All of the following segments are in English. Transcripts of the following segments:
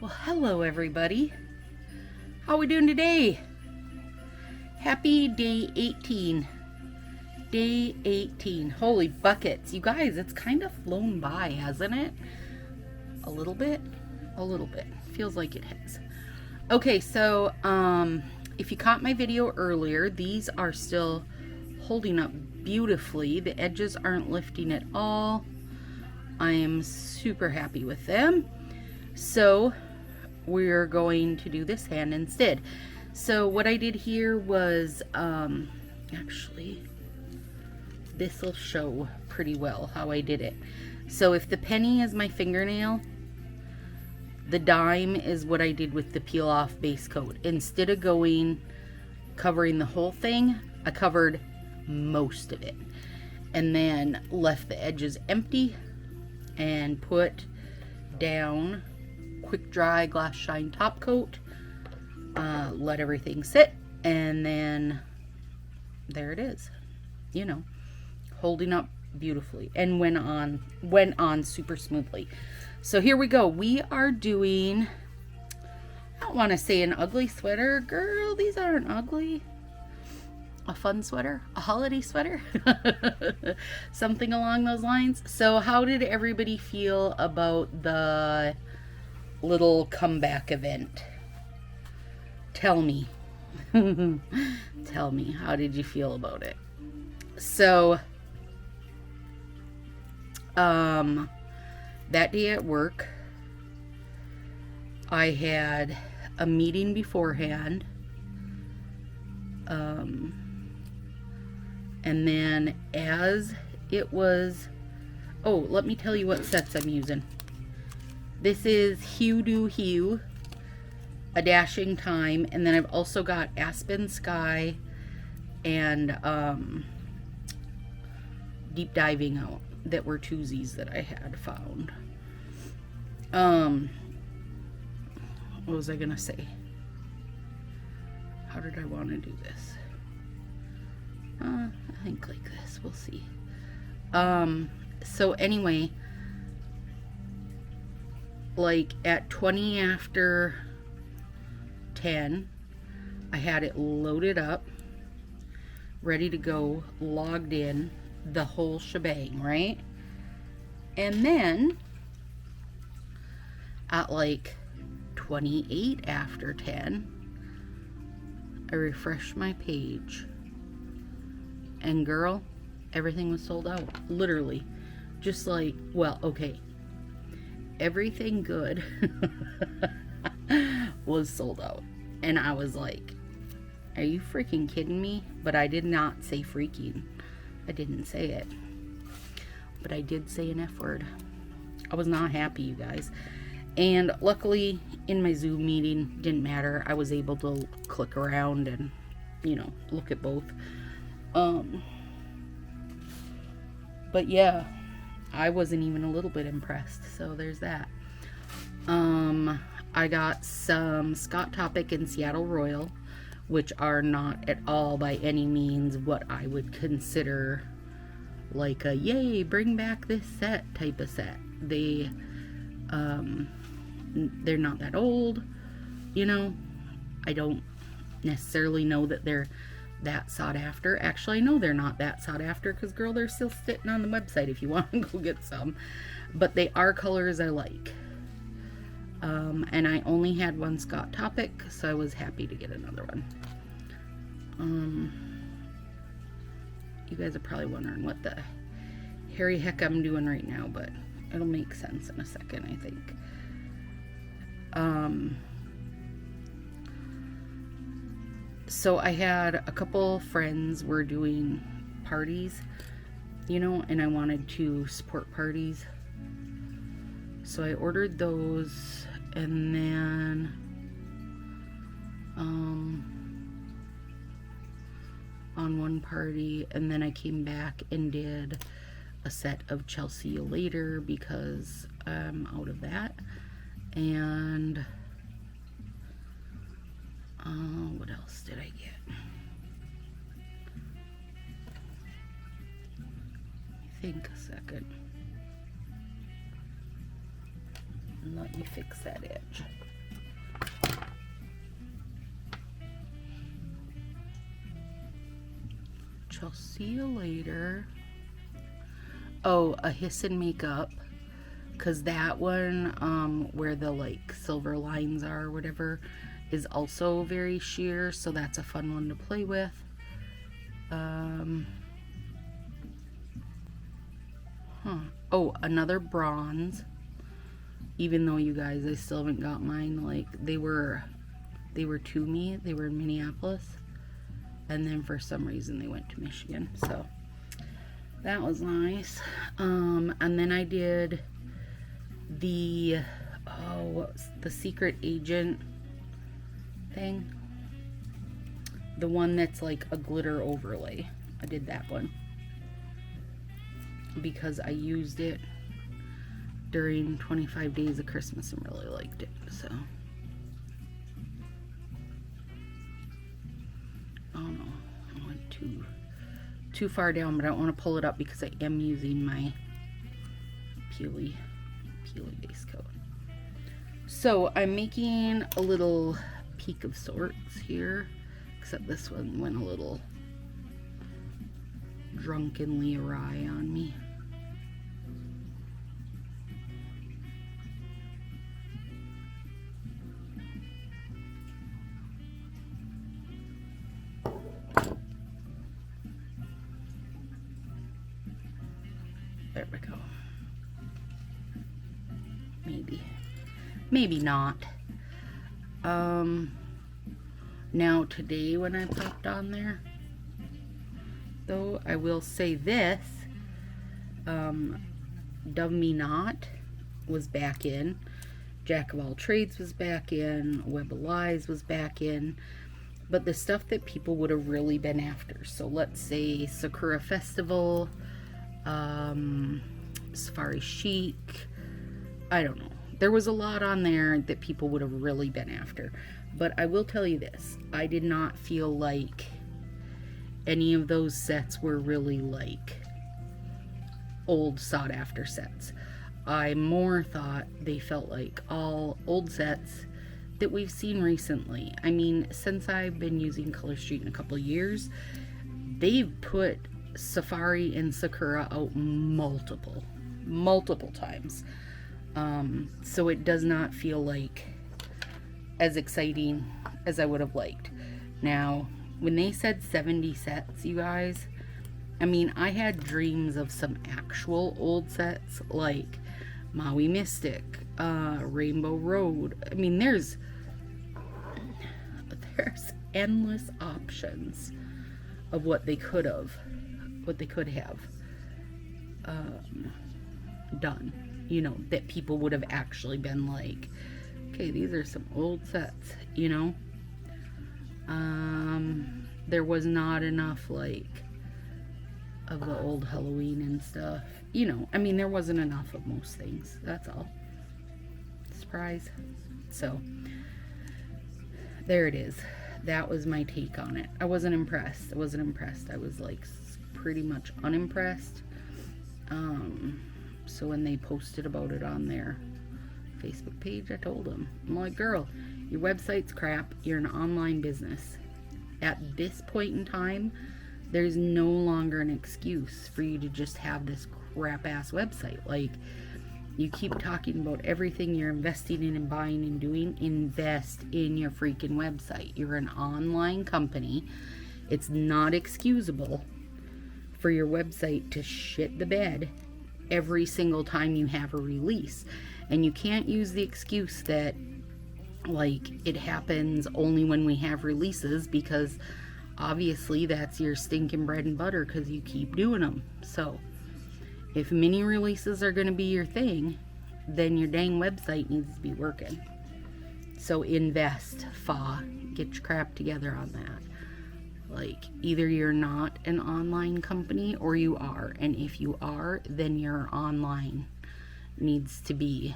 Well, hello everybody. How we doing today? Happy day 18. Day 18. Holy buckets. You guys, it's kind of flown by, hasn't it? A little bit? A little bit. Feels like it has. Okay, so if you caught my video earlier, these are still holding up beautifully. The edges aren't lifting at all. I am super happy with them. So we're going to do this hand instead. So what I did here was, actually, this will show pretty well how I did it. So if the penny is my fingernail, the dime is what I did with the peel off base coat. Instead of covering the whole thing, I covered most of it and then left the edges empty and put down quick dry glass shine top coat, let everything sit, and then there it is, you know, holding up beautifully, and went on super smoothly. So here we go. We are doing, I don't want to say an ugly sweater, girl, these aren't ugly. A fun sweater, a holiday sweater, something along those lines. So how did everybody feel about the little comeback event? Tell me. Tell me, how did you feel about it? So that day at work, I had a meeting beforehand, and then as it was, oh, let me tell you what sets I'm using. This is Hue Do Hue, A Dashing Time, and then I've also got Aspen Sky and Deep Diving Out that were twosies that I had found. What was I gonna say? How did I want to do this? I think like this, we'll see. So anyway, like at 20 after 10, I had it loaded up, ready to go, logged in, the whole shebang, right? And then at like 28 after 10, I refreshed my page, and girl, everything was sold out. Literally, just like, well, okay, everything good was sold out. And I was like, are you freaking kidding me? But I did not say freaking. I didn't say it. But I did say an F word. I was not happy, you guys. And luckily, in my Zoom meeting, didn't matter. I was able to click around and, you know, look at both. But yeah, I wasn't even a little bit impressed. So there's that. I got some Scott Topic and Seattle Royal, which are not at all by any means what I would consider like a yay, bring back this set type of set. They're not that old, you know. I don't necessarily know that they're that sought after. Actually, I know they're not that sought after because, girl, they're still sitting on the website if you want to go get some. But they are colors I like. And I only had one Scott Topic, so I was happy to get another one. You guys are probably wondering what the hairy heck I'm doing right now, but it'll make sense in a second, I think. So I had a couple friends were doing parties, you know, and I wanted to support parties. So I ordered those, and then on one party, and then I came back and did a set of Chelsea You Later because I'm out of that. And what else did I get? Think a second. And let me fix that edge. I'll see you later. Oh, a Hiss and Makeup. Because that one, where the like silver lines are or whatever, is also very sheer. So that's a fun one to play with. Oh, another bronze. Even though you guys, I still haven't got mine. Like they were to me. They were in Minneapolis, and then for some reason they went to Michigan. So that was nice. And then I did the what's the secret agent thing? The one that's like a glitter overlay. I did that one because I used it during 25 Days of Christmas and really liked it. So, oh no, I went too far down, but I don't want to pull it up because I am using my peely base coat. So I'm making a little peak of sorts here, except this one went a little drunkenly awry on me. There we go. Maybe not. Now today when I popped on there, though, I will say this, Dove Me Not was back in, Jack of All Trades was back in, Web of Lies was back in, but the stuff that people would have really been after, so let's say Sakura Festival, Safari Chic, I don't know. There was a lot on there that people would have really been after. But I will tell you this. I did not feel like any of those sets were really like old sought after sets. I more thought they felt like all old sets that we've seen recently. I mean, since I've been using Color Street in a couple of years, they've put Safari and Sakura out multiple times. So it does not feel like as exciting as I would have liked. Now, when they said 70 sets, you guys, I mean, I had dreams of some actual old sets like Maui Mystic, Rainbow Road. I mean, there's endless options of what they could have done. You know, that people would have actually been like, okay, these are some old sets, you know. There was not enough like of the old Halloween and stuff, you know. I mean, there wasn't enough of most things, that's all. Surprise. So there it is. That was my take on it. I wasn't impressed. I was like pretty much unimpressed. So when they posted about it on their Facebook page, I told them, I'm like, girl, your website's crap. You're an online business. At this point in time, there's no longer an excuse for you to just have this crap ass website. Like, you keep talking about everything you're investing in and buying and doing. Invest in your freaking website. You're an online company. It's not excusable for your website to shit the bed every single time you have a release. And you can't use the excuse that like it happens only when we have releases, because obviously that's your stinking bread and butter because you keep doing them. So if mini releases are going to be your thing, then your dang website needs to be working. So invest, get your crap together on that. Like, either you're not an online company or you are. And if you are, then your online needs to be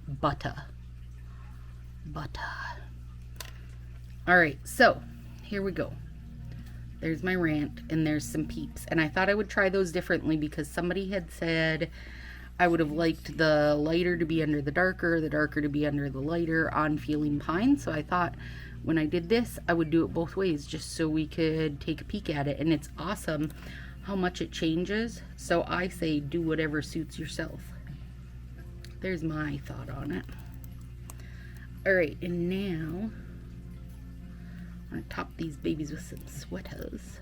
butter. Alright, so here we go. There's my rant and there's some peeps. And I thought I would try those differently because somebody had said I would have liked the lighter to be under the darker to be under the lighter on Feeling Pine. So I thought when I did this, I would do it both ways just so we could take a peek at it. And it's awesome how much it changes. So I say do whatever suits yourself. There's my thought on it. All right, and now I'm gonna top these babies with some sweaters.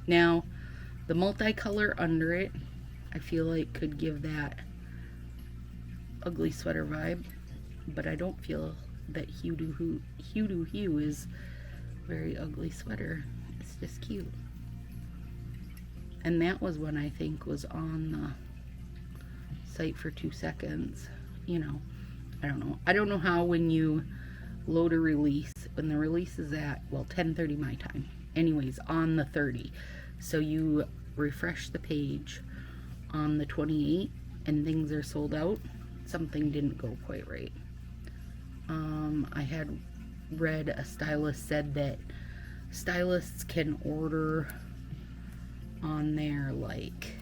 Now, the multicolor under it, I feel like could give that ugly sweater vibe, but I don't feel that Hue to Hue is very ugly sweater. It's just cute. And that was one I think was on the site for 2 seconds. You know, I don't know. I don't know how when you load a release, when the release is at, well, 10:30 my time. Anyways, on the 30. So you refresh the page on the 28 and things are sold out. Something didn't go quite right. I had read a stylist said that stylists can order on their, like,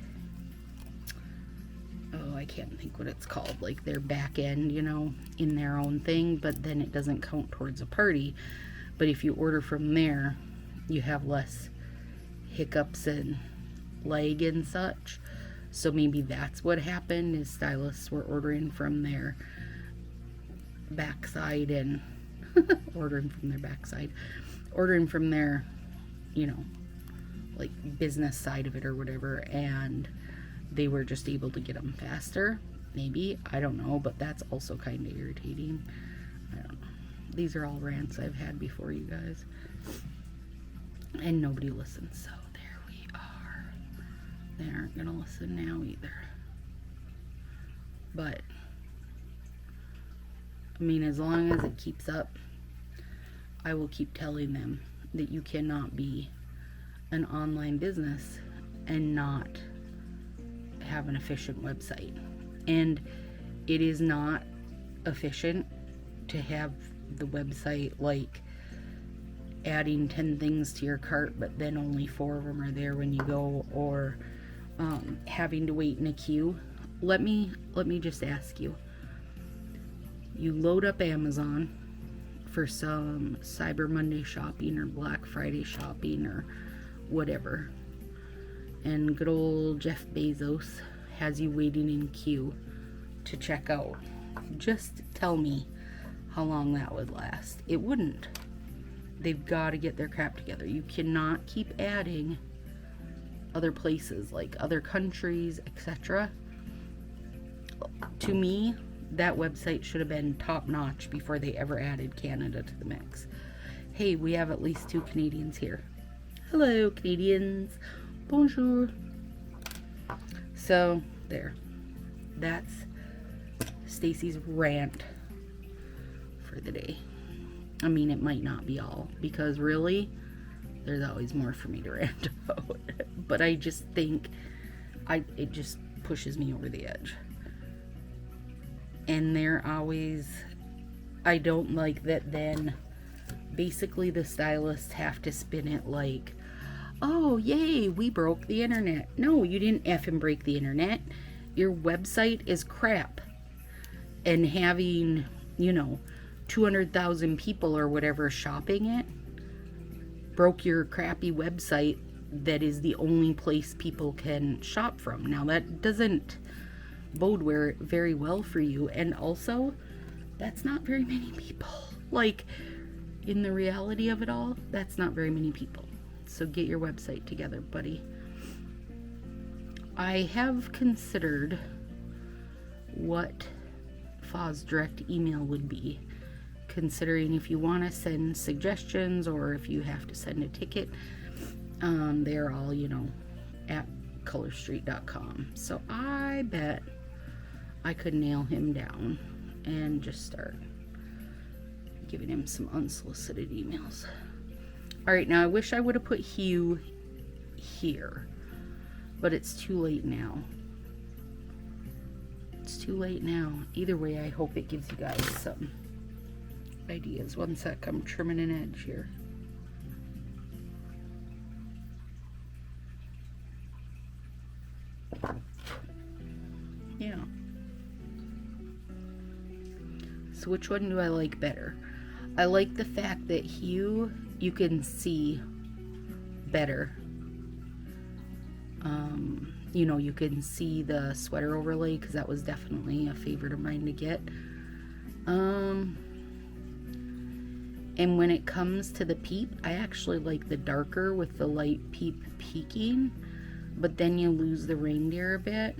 oh, I can't think what it's called, like their back end, you know, in their own thing, but then it doesn't count towards a party. But if you order from there, you have less hiccups and lag and such. So maybe that's what happened, is stylists were ordering from their backside and ordering from their, you know, like business side of it or whatever, and they were just able to get them faster. Maybe, I don't know, but that's also kind of irritating. I don't know. These are all rants I've had before, you guys, and nobody listens, so there we are. They aren't gonna listen now either. But I mean, as long as it keeps up, I will keep telling them that you cannot be an online business and not have an efficient website. And it is not efficient to have the website like adding 10 things to your cart, but then only 4 of them are there when you go, or having to wait in a queue. Let me just ask you. You load up Amazon for some Cyber Monday shopping or Black Friday shopping or whatever, and good old Jeff Bezos has you waiting in queue to check out. Just tell me how long that would last. It wouldn't. They've got to get their crap together. You cannot keep adding other places, like other countries, etc. To me, that website should have been top notch before they ever added Canada to the mix. Hey, we have at least 2 Canadians here. Hello, Canadians. Bonjour. So, there. That's Stacy's rant for the day. I mean, it might not be all, because really, there's always more for me to rant about. But I just think it just pushes me over the edge. And they're always, I don't like that then basically the stylists have to spin it like, oh, yay, we broke the internet. No, you didn't effing break the internet. Your website is crap. And having, you know, 200,000 people or whatever shopping it broke your crappy website that is the only place people can shop from. Now, that doesn't bode very well for you, and also that's not very many people. Like, in the reality of it all, that's not very many people. So get your website together, buddy. I have considered what Faw's direct email would be, considering if you want to send suggestions or if you have to send a ticket. They're all, you know, at colorstreet.com. So I bet I could nail him down and just start giving him some unsolicited emails. All right, now I wish I would have put Hue here, but it's too late now. It's too late now. Either way, I hope it gives you guys some ideas. One sec, I'm trimming an edge here. Yeah. So which one do I like better? I like the fact that hue, you can see better. You know, you can see the sweater overlay, because that was definitely a favorite of mine to get. And when it comes to the peep, I actually like the darker with the light peep peeking, but then you lose the reindeer a bit.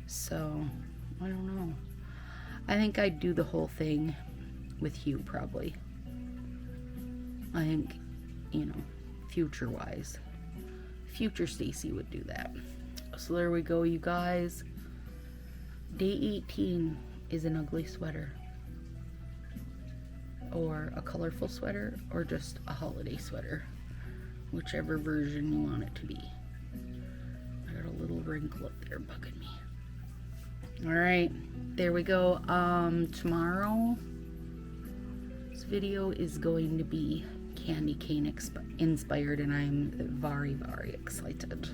So, I don't know. I think I'd do the whole thing with hue, probably. I think, you know, future-wise. Future Stacy would do that. So there we go, you guys. Day 18 is an ugly sweater, or a colorful sweater, or just a holiday sweater, whichever version you want it to be. I got a little wrinkle up there bugging me. All right, there we go. Tomorrow this video is going to be candy cane inspired, and I'm very excited.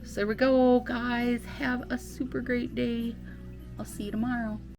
So there we go, guys. Have a super great day. I'll see you tomorrow.